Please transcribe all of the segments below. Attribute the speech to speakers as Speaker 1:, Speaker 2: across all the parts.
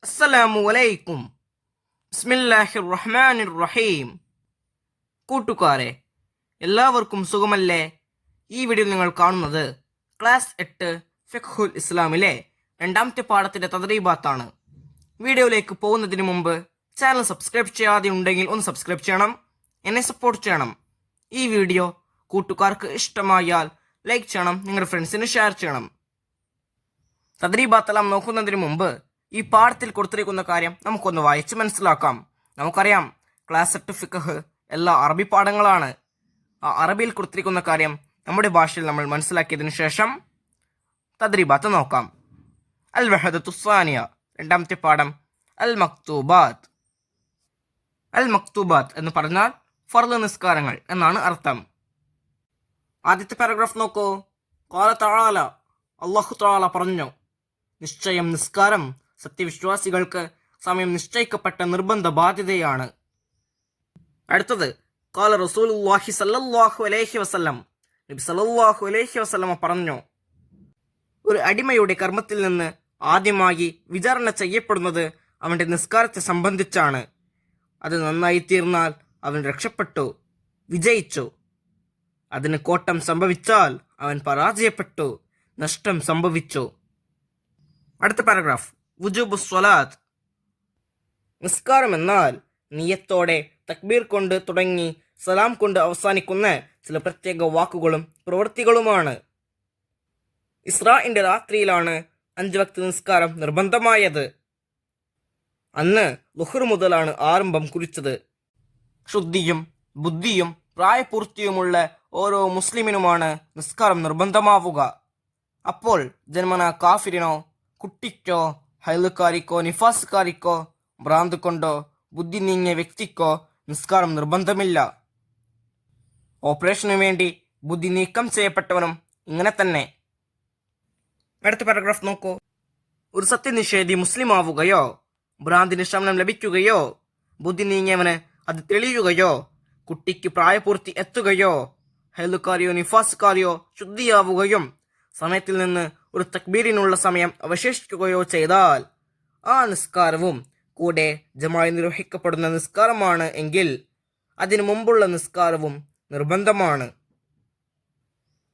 Speaker 1: അസ്സലാമു അലൈക്കും. ബിസ്മില്ലാഹിർ റഹ്മാനിർ റഹീം. കൂട്ടുകാരെ, എല്ലാവർക്കും സുഖമല്ലേ? ഈ വീഡിയോയിൽ നിങ്ങൾ കാണുന്നത് ക്ലാസ് 8 ഫിഖ്ഹുൽ ഇസ്ലാമിലെ രണ്ടാമത്തെ പാഠത്തിന്റെ തദ്രീബാത്താണ്. വീഡിയോയിലേക്ക് പോകുന്നതിന് മുമ്പ് ചാനൽ സബ്സ്ക്രൈബ് ചെയ്യാതെ ഉണ്ടെങ്കിൽ ഒന്ന് സബ്സ്ക്രൈബ് ചെയ്യണം, എന്നെ സപ്പോർട്ട് ചെയ്യണം. ഈ വീഡിയോ കൂട്ടുകാർക്ക് ഇഷ്ടമായാൽ ലൈക്ക് ചെയ്യണം, നിങ്ങളുടെ ഫ്രണ്ട്സിന് ഷെയർ ചെയ്യണം. തദ്രീബാത്തെല്ലാം നോക്കുന്നതിന് മുമ്പ് ഈ പാഠത്തിൽ കൊടുത്തിരിക്കുന്ന കാര്യം നമുക്കൊന്ന് വായിച്ച് മനസ്സിലാക്കാം. നമുക്കറിയാം, ക്ലാസ് 8 ഫിഖ് എല്ലാ അറബി പാഠങ്ങളാണ്. ആ അറബിയിൽ കൊടുത്തിരിക്കുന്ന കാര്യം നമ്മുടെ ഭാഷയിൽ നമ്മൾ മനസ്സിലാക്കിയതിനു ശേഷം തദ്രീബാത്ത് നോക്കാം. അൽ വഹദത്തു സാനിയ, രണ്ടാമത്തെ പാഠം അൽ മക്തൂബാത്ത്. അൽ മക്തൂബാത്ത് എന്ന് പറഞ്ഞാൽ ഫർള് നിസ്കാരങ്ങൾ എന്നാണ് അർത്ഥം. ആദ്യത്തെ പാരഗ്രാഫ് നോക്കൂ. ഖാല തആല, അല്ലാഹു തആല പറഞ്ഞു, നിശ്ചയം നിസ്കാരം സത്യവിശ്വാസികൾക്ക് സമയം നിശ്ചയിക്കപ്പെട്ട നിർബന്ധ ബാധ്യതയാണ്. അടുത്തത് ഖാല റസൂലുള്ളാഹി സ്വല്ലല്ലാഹു അലൈഹി വസല്ലം, നബി സല്ലല്ലാഹു അലൈഹി വസല്ലമ പറഞ്ഞു, ഒരു അടിമയുടെ കർമ്മത്തിൽ നിന്ന് ആദ്യമായി വിചാരണ ചെയ്യപ്പെടുന്നത് അവന്റെ നിസ്കാരത്തെ സംബന്ധിച്ചാണ്. അത് നന്നായി തീർന്നാൽ അവൻ രക്ഷപ്പെട്ടു, വിജയിച്ചു. അതിന് കോട്ടം സംഭവിച്ചാൽ അവൻ പരാജയപ്പെട്ടു, നഷ്ടം സംഭവിച്ചു. അടുത്ത പാരഗ്രാഫ് വുജൂബു സ്വലാത്ത്. നിസ്കാരം എന്നാൽ നിയത്തോടെ തക്ബീർ കൊണ്ട് തുടങ്ങി സലാം കൊണ്ട് അവസാനിക്കുന്ന ചില പ്രത്യേക വാക്കുകളും പ്രവൃത്തികളുമാണ്. ഇസ്രാഇന്റെ രാത്രിയിലാണ് 5 വക്ത് നിസ്കാരം നിർബന്ധമായത്. അന്ന് ളുഹ്ർ മുതലാണ് ആരംഭം കുറിച്ചത്. ശുദ്ധിയും ബുദ്ധിയും പ്രായപൂർത്തിയുമുള്ള ഓരോ മുസ്ലിമിനുമാണ് നിസ്കാരം നിർബന്ധമാവുക. അപ്പോൾ ജന്മന കാഫിരിനോ, കുട്ടിക്കോ, ഹൈലുകാരിക്കോ, നിഫാസുകാരിക്കോ, ഭ്രാന്ത് കൊണ്ടോ ബുദ്ധി നീങ്ങിയ വ്യക്തിക്കോ നിസ്കാരം നിർബന്ധമില്ല. ഓപ്പറേഷനു വേണ്ടി ബുദ്ധി നീക്കം ചെയ്യപ്പെട്ടവനും ഇങ്ങനെ തന്നെ. അടുത്ത പാരഗ്രാഫ് നോക്കൂ. ഒരു സത്യനിഷേധി മുസ്ലിം ആവുകയോ, ഭ്രാന്തിന് ശമനം ലഭിക്കുകയോ, ബുദ്ധി നീങ്ങിയവന് അത് തെളിയുകയോ, കുട്ടിക്ക് പ്രായപൂർത്തി എത്തുകയോ, ഹൈലുകാരിയോ നിഫാസുകാരിയോ ശുദ്ധിയാവുകയും സമയത്തിൽ നിന്ന് ഒരു തക്ബീറിനുള്ള സമയം അവശേഷിക്കുകയോ ചെയ്താൽ ആ നിസ്കാരവും കൂടെ ജമായി നിർവഹിക്കപ്പെടുന്ന നിസ്കാരമാണ് എങ്കിൽ അതിനു മുമ്പുള്ള നിസ്കാരവും നിർബന്ധമാണ്.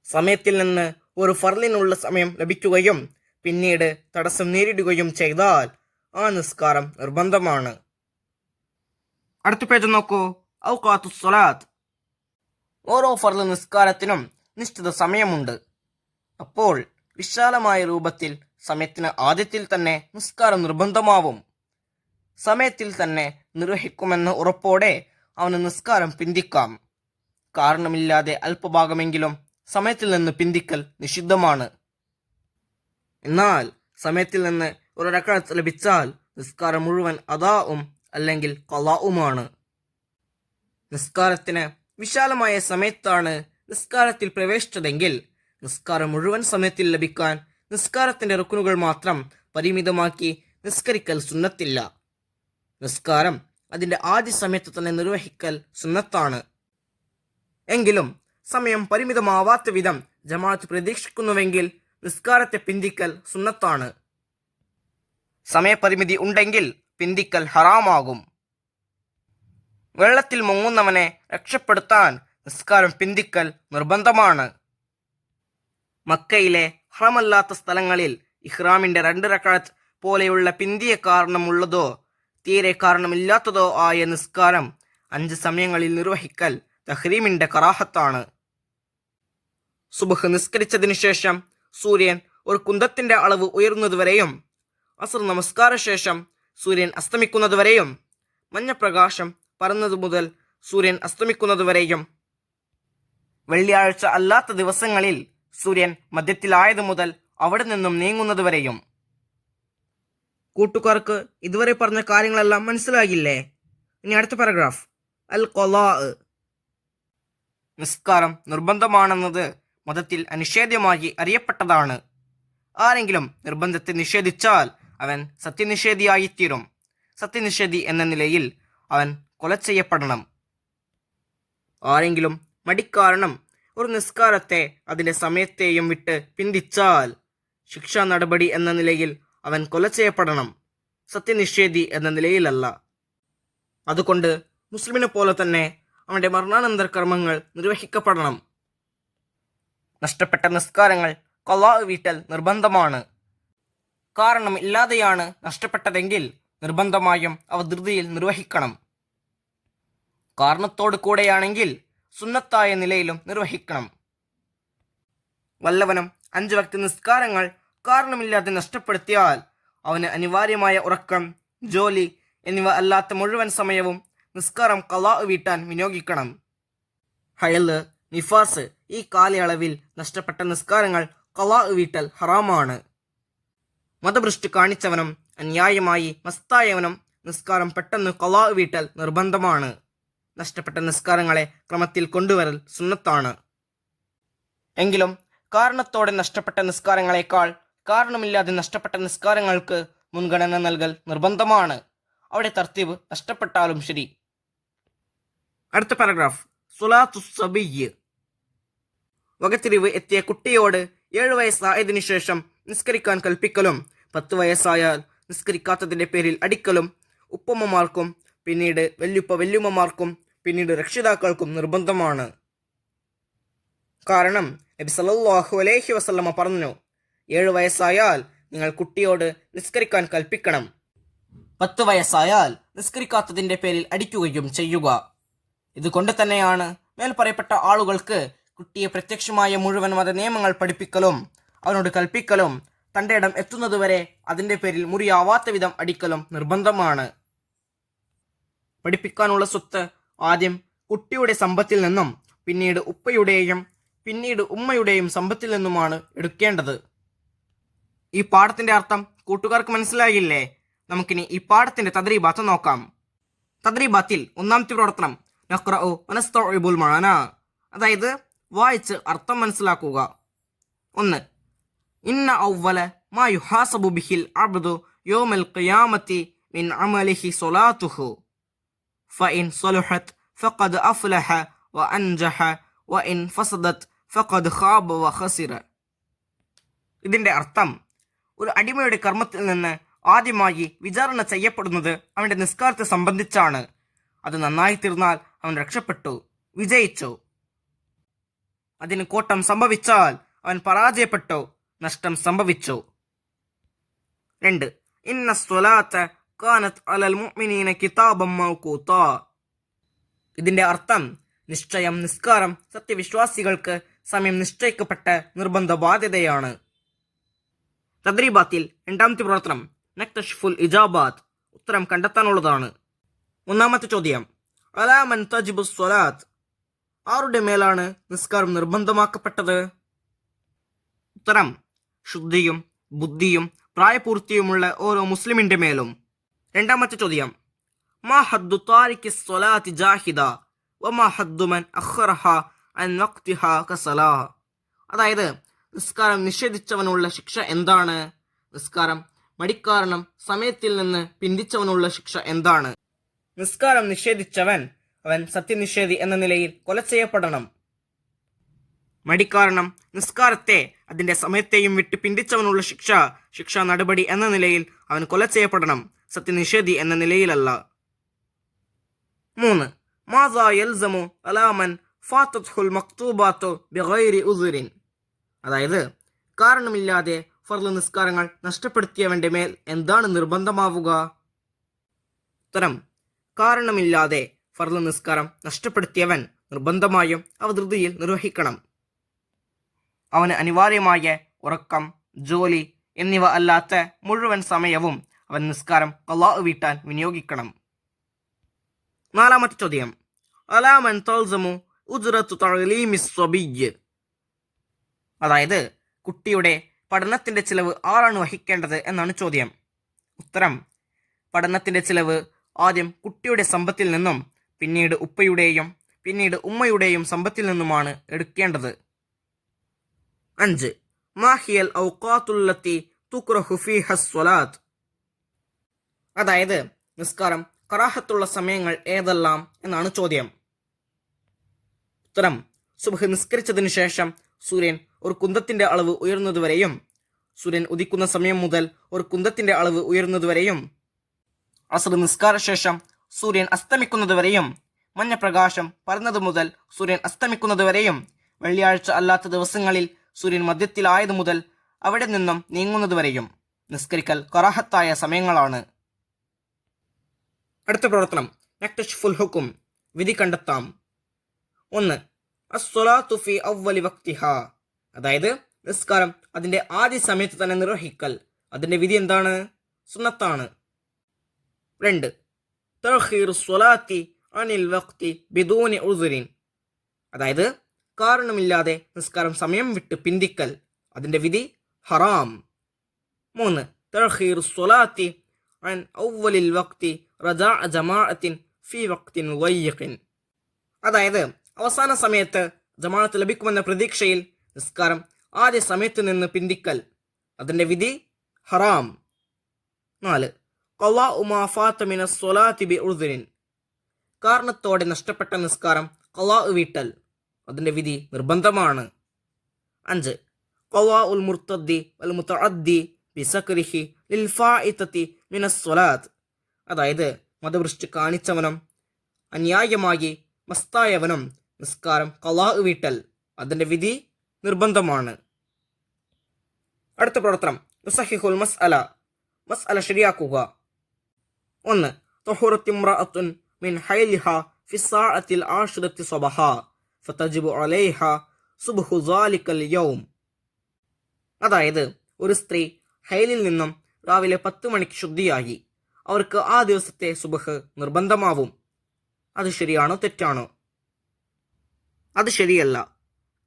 Speaker 1: സമയത്തിൽ നിന്ന് ഒരു ഫർളിനുള്ള സമയം ലഭിക്കുകയും പിന്നീട് തടസ്സം നേരിടുകയും ചെയ്താൽ ആ നിസ്കാരം നിർബന്ധമാണ്. അടുത്ത പേജ് നോക്കൂ. ഔഖാത്തു സ്വലാത്ത്. ഓരോ ഫർള് നിസ്കാരത്തിനും നിശ്ചിത സമയമുണ്ട്. അപ്പോൾ വിശാലമായ രൂപത്തിൽ സമയത്തിന് ആദ്യത്തിൽ തന്നെ നിസ്കാരം നിർബന്ധമാവും. സമയത്തിൽ തന്നെ നിർവഹിക്കുമെന്ന ഉറപ്പോടെ അവന് നിസ്കാരം പിന്തിക്കാം. കാരണമില്ലാതെ അല്പഭാഗമെങ്കിലും സമയത്തിൽ നിന്ന് പിന്തിക്കൽ നിഷിദ്ധമാണ്. എന്നാൽ സമയത്തിൽ നിന്ന് ഒരു റക്അത്ത് ലഭിച്ചാൽ നിസ്കാരം മുഴുവൻ അദാഉം അല്ലെങ്കിൽ ഖളാഉമാണ്. നിസ്കാരത്തിന് വിശാലമായ സമയത്താണ് നിസ്കാരത്തിൽ പ്രവേശിച്ചതെങ്കിൽ നിസ്കാരം മുഴുവൻ സമയത്തിൽ ലഭിക്കാൻ നിസ്കാരത്തിന്റെ റുക്നുകൾ മാത്രം പരിമിതമാക്കി നിസ്കരിക്കൽ സുന്നത്തില്ല. നിസ്കാരം അതിന്റെ ആദ്യ സമയത്ത് തന്നെ നിർവഹിക്കൽ സുന്നത്താണ്. എങ്കിലും സമയം പരിമിതമാവാത്ത വിധം ജമാഅത്ത് പ്രതീക്ഷിക്കുന്നുവെങ്കിൽ നിസ്കാരത്തെ പിന്തിക്കൽ സുന്നത്താണ്. സമയപരിമിതി ഉണ്ടെങ്കിൽ പിന്തിക്കൽ ഹറാമാകും. വെള്ളത്തിൽ മുങ്ങുന്നവനെ രക്ഷപ്പെടുത്താൻ നിസ്കാരം പിന്തിക്കൽ നിർബന്ധമാണ്. മക്കയിലെ ഹറമല്ലാത്ത സ്ഥലങ്ങളിൽ ഇഹ്റാമിന്റെ 2 റക്അത്ത് പോലെയുള്ള പിന്തിയ കാരണമുള്ളതോ തീരെ കാരണമില്ലാത്തതോ ആയ നിസ്കാരം 5 സമയങ്ങളിൽ നിർവഹിക്കൽ തഹ്രീമിന്റെ കറാഹത്താണ്. സുബ്ഹ് നിസ്കരിച്ചതിനു ശേഷം സൂര്യൻ ഒരു കുന്തത്തിന്റെ അളവ് ഉയരുന്നതുവരെയും, അസ്ർ നമസ്കാര ശേഷം സൂര്യൻ അസ്തമിക്കുന്നതുവരെയും, മഞ്ഞപ്രകാശം പരന്നതു മുതൽ സൂര്യൻ അസ്തമിക്കുന്നതുവരെയും, വെള്ളിയാഴ്ച അല്ലാത്ത ദിവസങ്ങളിൽ സൂര്യൻ മധ്യത്തിലായതു മുതൽ അവിടെ നിന്നും നീങ്ങുന്നതുവരെയും. കൂട്ടുകാർക്ക് ഇതുവരെ പറഞ്ഞ കാര്യങ്ങളെല്ലാം മനസ്സിലാകില്ലേ? ഇനി അടുത്ത പാരഗ്രാഫ് അൽ ഖളാ. നിസ്കാരം നിർബന്ധമാണെന്നത് മതത്തിൽ അനിഷേധ്യമായി അറിയപ്പെട്ടതാണ്. ആരെങ്കിലും നിർബന്ധത്തെ നിഷേധിച്ചാൽ അവൻ സത്യനിഷേധിയായിത്തീരും. സത്യനിഷേധി എന്ന നിലയിൽ അവൻ കൊല ചെയ്യപ്പെടണം. ആരെങ്കിലും മടിക്കാരണം ഒരു നിസ്കാരത്തെ അതിന്റെ സമയത്തെയും വിട്ട് പിന്തിച്ചാൽ ശിക്ഷാ നടപടി എന്ന നിലയിൽ അവൻ കൊല ചെയ്യപ്പെടണം. സത്യനിഷേധി എന്ന നിലയിലല്ല. അതുകൊണ്ട് മുസ്ലിമിനെ പോലെ തന്നെ അവന്റെ മരണാനന്തര കർമ്മങ്ങൾ നിർവഹിക്കപ്പെടണം. നഷ്ടപ്പെട്ട നിസ്കാരങ്ങൾ ഖളാ വീട്ടൽ നിർബന്ധമാണ്. കാരണം ഇല്ലാതെയാണ് നഷ്ടപ്പെട്ടതെങ്കിൽ നിർബന്ധമായും അവ ധൃതിയിൽ നിർവഹിക്കണം. കാരണത്തോടു കൂടെയാണെങ്കിൽ സുന്നത്തായ നിലയിലും നിർവഹിക്കണം. വല്ലവനും 5 വക്ത് നിസ്കാരങ്ങൾ കാരണമില്ലാതെ നഷ്ടപ്പെടുത്തിയാൽ അവന് അനിവാര്യമായ ഉറക്കം, ജോലി എന്നിവ അല്ലാത്ത മുഴുവൻ സമയവും നിസ്കാരം ഖളാ വീട്ടാൻ വിനിയോഗിക്കണം. ഹയല്, നിഫാസ് ഈ കാലയളവിൽ നഷ്ടപ്പെട്ട നിസ്കാരങ്ങൾ ഖളാ വീട്ടൽ ഹറാമാണ്. മതഭ്രഷ്ട് കാണിച്ചവനും അന്യായമായി മസ്തായവനും നിസ്കാരം പെട്ടെന്ന് ഖളാ വീട്ടൽ നിർബന്ധമാണ്. നഷ്ടപ്പെട്ട നിസ്കാരങ്ങളെ ക്രമത്തിൽ കൊണ്ടുവരൽ സുന്നത്താണ്. എങ്കിലും കാരണത്തോടെ നഷ്ടപ്പെട്ട നിസ്കാരങ്ങളെക്കാൾ കാരണമില്ലാതെ നഷ്ടപ്പെട്ട നിസ്കാരങ്ങൾക്ക് മുൻഗണന നൽകൽ നിർബന്ധമാണ്. അവിടെ തർത്തീബ് നഷ്ടപ്പെട്ടാലും ശരി. അടുത്ത പാരഗ്രാഫ്. സ്വലാത്തു സബിയ്യ്. വകതിരിവ് എത്തിയ കുട്ടിയോട് 7 വയസ്സായതിനു ശേഷം നിസ്കരിക്കാൻ കൽപ്പിക്കലും 10 വയസ്സായാൽ നിസ്കരിക്കാത്തതിന്റെ പേരിൽ അടിക്കലും ഉപ്പമ്മമാർക്കും പിന്നീട് വല്യുമ്മമാർക്കും പിന്നീട് രക്ഷിതാക്കൾക്കും നിർബന്ധമാണ്. കാരണം നബി സല്ലല്ലാഹു അലൈഹി വസല്ലമ പറഞ്ഞു, 7 വയസ്സായാൽ നിങ്ങൾ കുട്ടിയോട് നിസ്കരിക്കാൻ കൽപ്പിക്കണം. 10 വയസ്സായാൽ നിസ്കരിക്കാത്തതിന്റെ പേരിൽ അടിക്കുകയും ചെയ്യുക. ഇതുകൊണ്ട് തന്നെയാണ് മേൽ പറയപ്പെട്ട ആളുകൾക്ക് കുട്ടിയെ പ്രത്യക്ഷമായ മുഴുവൻ മത നിയമങ്ങൾ പഠിപ്പിക്കലും അവനോട് കൽപ്പിക്കലും തൻ്റെ ഇടം എത്തുന്നതുവരെ അതിന്റെ പേരിൽ മുറിയാവാത്ത വിധം അടിക്കലും നിർബന്ധമാണ്. പഠിപ്പിക്കാനുള്ള സ്വത്ത് ആദ്യം കുട്ടിയുടെ സമ്പത്തിൽ നിന്നും പിന്നീട് ഉപ്പയുടെയും പിന്നീട് ഉമ്മയുടെയും സമ്പത്തിൽ നിന്നുമാണ് എടുക്കേണ്ടത്. ഈ പാഠത്തിന്റെ അർത്ഥം കൂട്ടുകാർക്ക് മനസ്സിലായില്ലേ? നമുക്കിനി ഈ പാഠത്തിന്റെ തദ്രീബാത്ത് നോക്കാം. തദ്രീബാത്തിൽ ഒന്നാമത്തെ പ്രവർത്തനം നഖ്റഉ വനസ്തഉബുൽ മഅന, അതായത് വായിച്ച് അർത്ഥം മനസ്സിലാക്കുക. 1. ഇന്ന അവ്വല മാ യുഹാസബു ബിഹിൽ അബ്ദു യൗമൽ ഖിയാമത്തി മിൻ അമലിഹി സ്വലാത്തുഹു ഫഇൻ സലഹത് ഫഖദ് അഫ്ലഹ വഅൻജഹ വഇൻ ഫസദത് ഫഖദ് ഖാബ വഖസിറ. ഇതിന്റെ അർത്ഥം, ഒരു അടിമയുടെ കർമ്മത്തിൽ നിന്ന് ആദ്യമായി വിചാരണ ചെയ്യപ്പെടുന്നത് അവന്റെ നിസ്കാരത്തെ സംബന്ധിച്ചാണ്. അത് നന്നായി തീർന്നാൽ അവൻ രക്ഷപ്പെട്ടു, വിജയിച്ചു. അതിന് കോട്ടം സംഭവിച്ചാൽ അവൻ പരാജയപ്പെട്ടു, നഷ്ടം സംഭവിച്ചു. 2. ഇന്ന സ്വലാത്ത കാനത് അലൽ മുഅ്മിനീന കിതാബൻ മൗഖൂതാ. ഇതിന്റെ അർത്ഥം, നിശ്ചയം നിസ്കാരം സത്യവിശ്വാസികൾക്ക് സമയം നിശ്ചയിക്കപ്പെട്ട നിർബന്ധ ബാധ്യതയാണ്. തദ്രീബാത്തിൽ രണ്ടാമത്തെ പ്രവർത്തനം നക്തഷ്ഫുൽ ഇജാബാത്ത്, ഉത്തരം കണ്ടെത്താനുള്ളതാണ്. ഒന്നാമത്തെ ചോദ്യം, അലാ മൻ തജിബു സ്വലാത്ത്, ആരുടെ മേലാണ് നിസ്കാരം നിർബന്ധമാക്കപ്പെട്ടത്? ഉത്തരം, ശുദ്ധിയും ബുദ്ധിയും പ്രായപൂർത്തിയുമുള്ള ഓരോ മുസ്ലിമിന്റെ മേലും. രണ്ടാമത്തെ ചോദ്യം, മാ ഹദ്ദു താരിഖി സ്വലാത്തി ജാഹിദ വമാ ഹദ്ദു മൻ അഖറഹ അൻ വഖ്തിഹാ കസലാഹ, അതായത് നിസ്കാരം നിഷേധിച്ചവനുള്ള ശിക്ഷ എന്താണ്? നിസ്കാരം മടിക്കാരണം സമയത്തിൽ നിന്ന് പിന്തിച്ചവനുള്ള ശിക്ഷ എന്താണ്? നിസ്കാരം നിഷേധിച്ചവൻ അവൻ സത്യനിഷേധി എന്ന നിലയിൽ കൊല ചെയ്യപ്പെടണം. മടിക്കാരണം നിസ്കാരത്തെ അതിന്റെ സമയത്തെയും വിട്ട് പിന്തിച്ചവനുള്ള ശിക്ഷാ നടപടി എന്ന നിലയിൽ അവൻ കൊല ചെയ്യപ്പെടണം, സത്യനിഷേധി എന്ന നിലയിലല്ല. 3. മാസാ യൽസമു അലാമൻ ഫാത്തത്ഹുൽ മക്തൂബാത്തു ബിഗൈരി ഉസ്റിൻ, അതായത് കാരണമില്ലാതെ ഫർള് നിസ്കാരങ്ങൾ നഷ്ടപ്പെടുത്തിയവന്റെ മേൽ എന്താണ് നിർബന്ധമാവുക? ഉത്തരം, കാരണമില്ലാതെ ഫർള് നിസ്കാരം നഷ്ടപ്പെടുത്തിയവൻ നിർബന്ധമായും അവ ധൃതിയിൽ നിർവഹിക്കണം. അവന് അനിവാര്യമായ ഉറക്കം, ജോലി എന്നിവ അല്ലാത്ത മുഴുവൻ സമയവും അവൻ നിസ്കാരം ഖളാ വീട്ടാൻ വിനിയോഗിക്കണം. 4. ചോദ്യം, അലാമൻ തൽസമു ഉജ്റത്തു തഅലീമിസ് സ്വബിയ്യ്, അതായത് കുട്ടിയുടെ പഠനത്തിന്റെ ചിലവ് ആരാണ് വഹിക്കേണ്ടത് എന്നാണ് ചോദ്യം. ഉത്തരം, പഠനത്തിന്റെ ചിലവ് ആദ്യം കുട്ടിയുടെ സമ്പത്തിൽ നിന്നും പിന്നീട് ഉപ്പയുടെയും പിന്നീട് ഉമ്മയുടെയും സമ്പത്തിൽ നിന്നുമാണ് എടുക്കേണ്ടത്. 5. മാഹിയൽ ഔഖാത്തുല്ലത്തി തുക്റഹു ഫീഹ സ്വലാത്ത്, അതായത് നിസ്കാരം കറാഹത്തുള്ള സമയങ്ങൾ ഏതെല്ലാം എന്നാണ് ചോദ്യം. ഉത്തരം, സുബ്ഹ് നിസ്കരിച്ചതിനു ശേഷം സൂര്യൻ ഒരു കുന്തത്തിന്റെ അളവ് ഉയർന്നതുവരെയും, സൂര്യൻ ഉദിക്കുന്ന സമയം മുതൽ ഒരു കുന്തത്തിന്റെ അളവ് ഉയർന്നതുവരെയും, അസ്ർ നിസ്കാര ശേഷം സൂര്യൻ അസ്തമിക്കുന്നതുവരെയും, മഞ്ഞപ്രകാശം പരന്നതു മുതൽ സൂര്യൻ അസ്തമിക്കുന്നതുവരെയും, വെള്ളിയാഴ്ച അല്ലാത്ത ദിവസങ്ങളിൽ സൂര്യൻ മധ്യത്തിലായതു മുതൽ അവിടെ നിന്നും നീങ്ങുന്നതുവരെയും നിസ്കരിക്കൽ കറാഹത്തായ സമയങ്ങളാണ്. അടുത്ത പ്രവർത്തനം നക്തശ്ഫുൽ ഹുക്കും, വിധി കണ്ടെത്താം. 1. അസ്സലാത്തു ഫി അവ്വലി വക്തിഹാ, അതായത് നിസ്കാരം അതിന്റെ ആദ്യ സമയത്ത് തന്നെ നിർവഹിക്കൽ. അതിന്റെ വിധി എന്താണ്? സുന്നത്താണ്. 2. തഅഖീറു സ്വലാത്തി അനിൽ വഖ്തി ബിദൂനി ഉസ്രിൻ, അതായത് കാരണമില്ലാതെ നിസ്കാരം സമയം വിട്ട് പിന്തിക്കൽ. അതിന്റെ വിധി ഹറാം. 3. തഅഖീറു സ്വലാത്തി അൻ അവ്വലിൽ വഖ്തി റജാഅ ജമാഅത്തിൻ ഫി വഖ്തിൻ വയ്യിഖിൻ, അതായത് അവസാന സമയത്ത് ജമാഅത്ത് ലഭിക്കുമെന്ന പ്രതീക്ഷയിൽ നിസ്കാരം ആദ്യ സമയത്ത് നിന്ന് പിന്തിക്കൽ. അതിന്റെ വിധി ഹറാം. 4. ഖളാഉ മാ ഫാത മിനസ് സ്വലാത്തി ബിഉസ്രിൻ, കാരണത്തോടെ നഷ്ടപ്പെട്ട നിസ്കാരം ഖളാഉ വീട്ടൽ. അതിന്റെ വിധി നിർബന്ധമാണ്. 5. ഖളാഉൽ മുർത്തദ്ദി വൽ മുതഅദ്ദി ബിസക്രിഹി ലിൽ ഫായിതതി മിനസ് സ്വലാത്ത്, അതായത് മതഭ്രഷ്ട് കാണിച്ചവനും അന്യായമായി മസ്തായവനും നിസ്കാരം ഖളാഉ വീട്ടൽ. അതിന്റെ വിധി നിർബന്ധമാണ്. അടുത്ത പ്രവർത്തനം യുസഹിഹുൽ മസ്അല, മസ്അല ശരിയാക്കുക. 1. തഹുറത്ത് ഇംറഅത്തുൻ മിൻ ഹൈലിഹാ ഫി സാഅത്തിൽ ആശിറത്തി സ്വബഹാ ഫതജിബു അലൈഹാ സുബ്ഹു സാലിക്കൽ യൗം, അതായത് ഒരു സ്ത്രീ ഹൈലിൽ നിന്നും രാവിലെ 10 മണിക്ക് ശുദ്ധിയായി, അവർക്ക് ആ ദിവസത്തെ സുബ്ഹ് നിർബന്ധമാവും. അത് ശരിയാണോ തെറ്റാണോ? അത് ശരിയല്ല.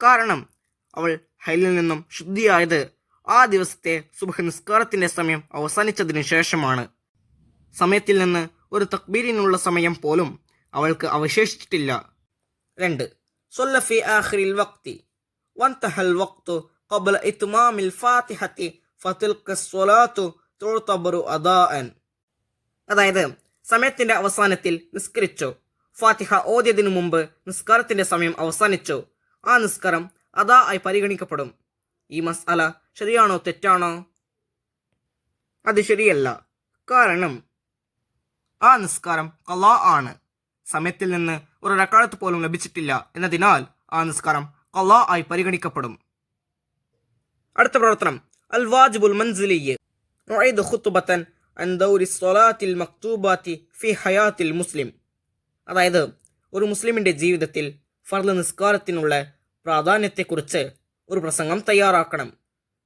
Speaker 1: കാരണം അവൾ ഹൈലിൽ നിന്നും ശുദ്ധിയായത് ആ ദിവസത്തെ സുബ്ഹ് നിസ്കാരത്തിന്റെ സമയം അവസാനിച്ചതിനു ശേഷമാണ്. സമയത്തിൽ നിന്ന് ഒരു തക്ബീരിനുള്ള സമയം പോലും അവൾക്ക് അവശേഷിച്ചിട്ടില്ല. 2. സ്വല്ല ഫി ആഖിറിൽ വഖ്തി വൻതഹൽ വഖ്തു ഖബ്ല ഇത്മാമിൽ ഫാത്തിഹത്തി ഫതിൽക സ്വലാത്തു തുഅതബറു അദാഅൻ, അതായത് സമയത്തിന്റെ അവസാനത്തിൽ നിസ്കരിച്ചു, ഫാത്തിഹ ഓതിയതിനു മുമ്പ് നിസ്കാരത്തിന്റെ സമയം അവസാനിച്ചു, ആ നിസ്കാരം അദാ ആയി പരിഗണിക്കപ്പെടും. ഈ മസ്അല ശരിയാണോ തെറ്റാണോ? അത് ശരിയല്ല. കാരണം ആ നിസ്കാരം ഖളാ ആണ്. സമയത്തിൽ നിന്ന് ഒരു റക്അത്ത് പോലും ലഭിച്ചിട്ടില്ല എന്നതിനാൽ ആ നിസ്കാരം ഖളാ ആയി പരിഗണിക്കപ്പെടും. അടുത്ത പ്രവർത്തനം അൽ വാജിബുൽ മൻസിലിയ്യ്, നുഈദു ഖുത്ബതൻ അൻ ദൗരി സ്വലാത്തിൽ മക്തൂബാത്തി ഫി ഹയാത്തിൽ മുസ്ലിം, അതായത് ഒരു മുസ്ലിമിന്റെ ജീവിതത്തിൽ ഫർള് നിസ്കാരത്തിനുള്ള പ്രാധാന്യത്തെക്കുറിച്ച് ഒരു പ്രസംഗം തയ്യാറാക്കണം.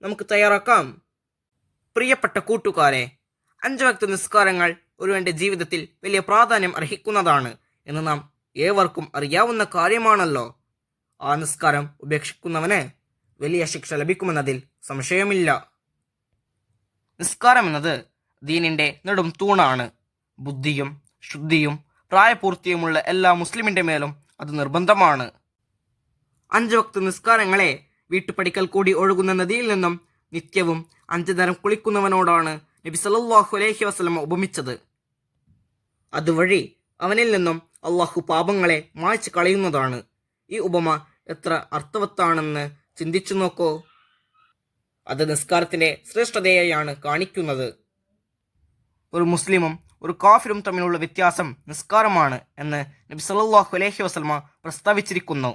Speaker 1: നമുക്ക് തയ്യാറാക്കാം. പ്രിയപ്പെട്ട കൂട്ടുകാരെ, 5 വക്ത് നിസ്കാരങ്ങൾ ഒരുവന്റെ ജീവിതത്തിൽ വലിയ പ്രാധാന്യം അർഹിക്കുന്നതാണ് എന്ന് നാം ഏവർക്കും അറിയാവുന്ന കാര്യമാണല്ലോ. ആ നിസ്കാരം ഉപേക്ഷിക്കുന്നവന് വലിയ ശിക്ഷ ലഭിക്കുമെന്നതിൽ സംശയമില്ല. നിസ്കാരം എന്നത് ദീനിന്റെ നെടും തൂണാണ്. ബുദ്ധിയും ശുദ്ധിയും പ്രായപൂർത്തിയുമുള്ള എല്ലാ മുസ്ലിമിന്റെ മേലും അത് നിർബന്ധമാണ്. 5 വക്ത് നിസ്കാരങ്ങളെ വീട്ടുപടിക്കൽ കൂടി ഒഴുകുന്ന നദിയിൽ നിന്നും നിത്യവും 5 നേരം കുളിക്കുന്നവനോടാണ് നബി സല്ലല്ലാഹു അലൈഹി വസല്ലം ഉപമിച്ചത്. അതുവഴി അവനിൽ നിന്നും അള്ളാഹു പാപങ്ങളെ മായ്ച്ചു കളയുന്നതാണ്. ഈ ഉപമ എത്ര അർത്ഥവത്താണെന്ന് ചിന്തിച്ചു നോക്കൂ. അത് നിസ്കാരത്തിന്റെ ശ്രേഷ്ഠതയെയാണ് കാണിക്കുന്നത്. ഒരു മുസ്ലിമും ഒരു കാഫിറും തമ്മിലുള്ള വ്യത്യാസം നിസ്കാരമാണ് എന്ന് നബി സല്ലല്ലാഹു അലൈഹി വസല്ലം പ്രസ്താവിച്ചിരിക്കുന്നു.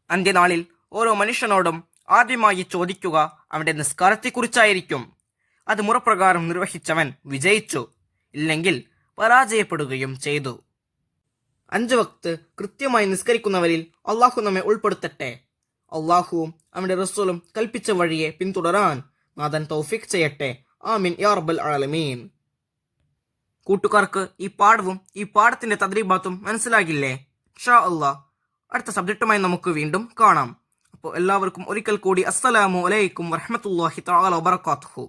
Speaker 1: അന്ത്യനാളിൽ ഓരോ മനുഷ്യനോടും ആദ്യമായി ചോദിക്കുക അവന്റെ നിസ്കാരത്തെക്കുറിച്ചായിരിക്കും. അത് മുറപ്രകാരം നിർവഹിച്ചവൻ വിജയിച്ചു, ഇല്ലെങ്കിൽ പരാജയപ്പെടുകയും ചെയ്തു. 5 വക്ത് കൃത്യമായി നിസ്കരിക്കുന്നവരിൽ അള്ളാഹു നമ്മെ ഉൾപ്പെടുത്തട്ടെ. അള്ളാഹുവും അവന്റെ റസൂലും കൽപ്പിച്ച വഴിയെ പിന്തുടരാൻ നാഥൻ തൗഫീഖ് ചെയ്യട്ടെ. ആമീൻ യാ റബ്ബൽ ആലമീൻ. കൂട്ടുകാർക്ക് ഈ പാഠവും ഈ പാഠത്തിന്റെ തദ്രീബാത്തും മനസ്സിലാകില്ലേ? ഇൻഷാ അല്ലാഹ് അടുത്ത സബ്ജക്റ്റുമായി നമുക്ക് വീണ്ടും കാണാം. അപ്പോൾ എല്ലാവർക്കും ഒരിക്കൽ കൂടി അസ്സലാമു അലൈക്കും വറഹ്മത്തുള്ളാഹി തആല വബറകാതുഹു.